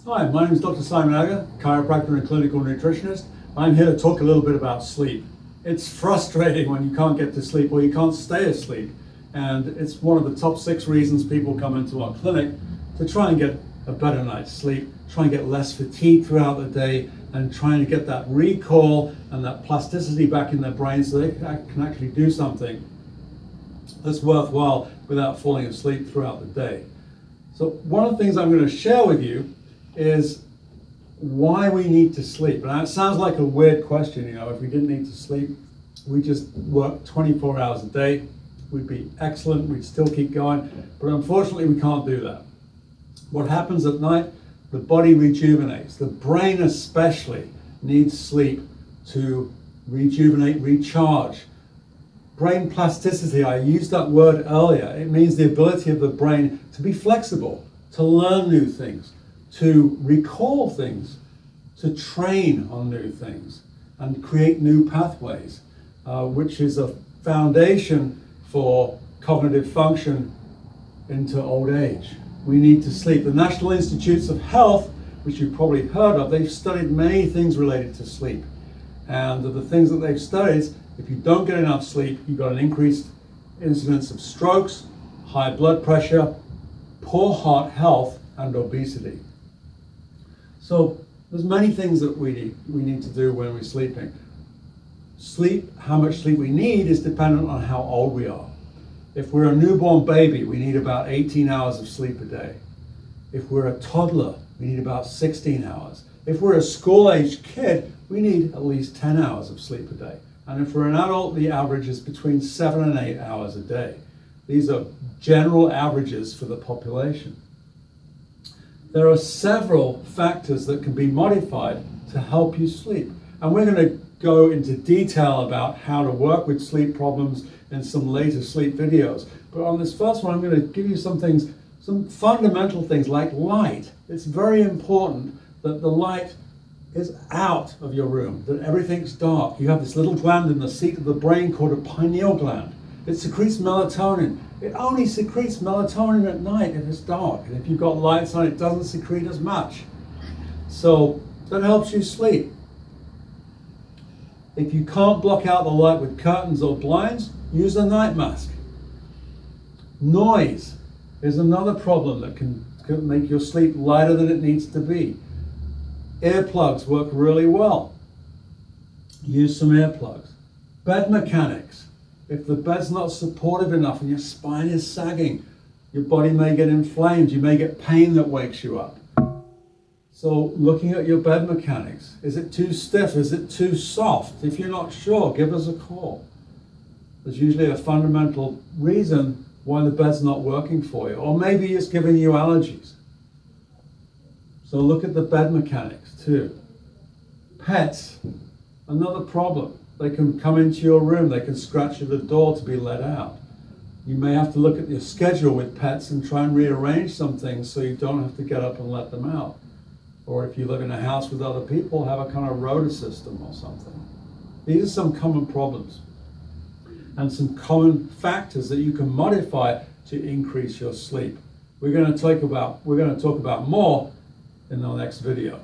Hi, my name is Dr. Simon Agger, Chiropractor and Clinical Nutritionist. I'm here to talk a little bit about sleep. It's frustrating when you can't get to sleep or you can't stay asleep. And it's one of the top 6 reasons people come into our clinic to try and get a better night's sleep, try and get less fatigue throughout the day, and trying to get that recall and that plasticity back in their brain so they can actually do something that's worthwhile without falling asleep throughout the day. So one of the things I'm going to share with you is why we need to sleep. And it sounds like a weird question, if we didn't need to sleep, we just work 24 hours a day, we'd be excellent, we'd still keep going, but unfortunately we can't do that. What happens at night? The body rejuvenates. The brain especially needs sleep to rejuvenate, recharge. Brain plasticity, I used that word earlier. It means the ability of the brain to be flexible, to learn new things, to recall things, to train on new things, and create new pathways, which is a foundation for cognitive function into old age. We need to sleep. The National Institutes of Health, which you've probably heard of, they've studied many things related to sleep. And the things that they've studied is if you don't get enough sleep, you've got an increased incidence of strokes, high blood pressure, poor heart health, and obesity. So there's many things that we need to do when we're sleeping. Sleep, how much sleep we need is dependent on how old we are. If we're a newborn baby, we need about 18 hours of sleep a day. If we're a toddler, we need about 16 hours. If we're a school-aged kid, we need at least 10 hours of sleep a day. And if we're an adult, the average is between 7 and 8 hours a day. These are general averages for the population. There are several factors that can be modified to help you sleep. And we're going to go into detail about how to work with sleep problems in some later sleep videos. But on this first one, I'm going to give you some things, some fundamental things like light. It's very important that the light is out of your room, that everything's dark. You have this little gland in the seat of the brain called a pineal gland. It secretes melatonin. It only secretes melatonin at night if it's dark. And if you've got lights on, it doesn't secrete as much. So that helps you sleep. If you can't block out the light with curtains or blinds, use a night mask. Noise is another problem that can make your sleep lighter than it needs to be. Earplugs work really well. Use some earplugs. Bed mechanics. If the bed's not supportive enough and your spine is sagging, your body may get inflamed. You may get pain that wakes you up. So looking at your bed mechanics, is it too stiff? Is it too soft? If you're not sure, give us a call. There's usually a fundamental reason why the bed's not working for you, or maybe it's giving you allergies. So look at the bed mechanics too. Pets, another problem. They can come into your room, they can scratch at the door to be let out. You may have to look at your schedule with pets and try and rearrange some things so you don't have to get up and let them out. Or if you live in a house with other people, have a kind of rotor system or something. These are some common problems and some common factors that you can modify to increase your sleep. We're going to talk about more in the next video.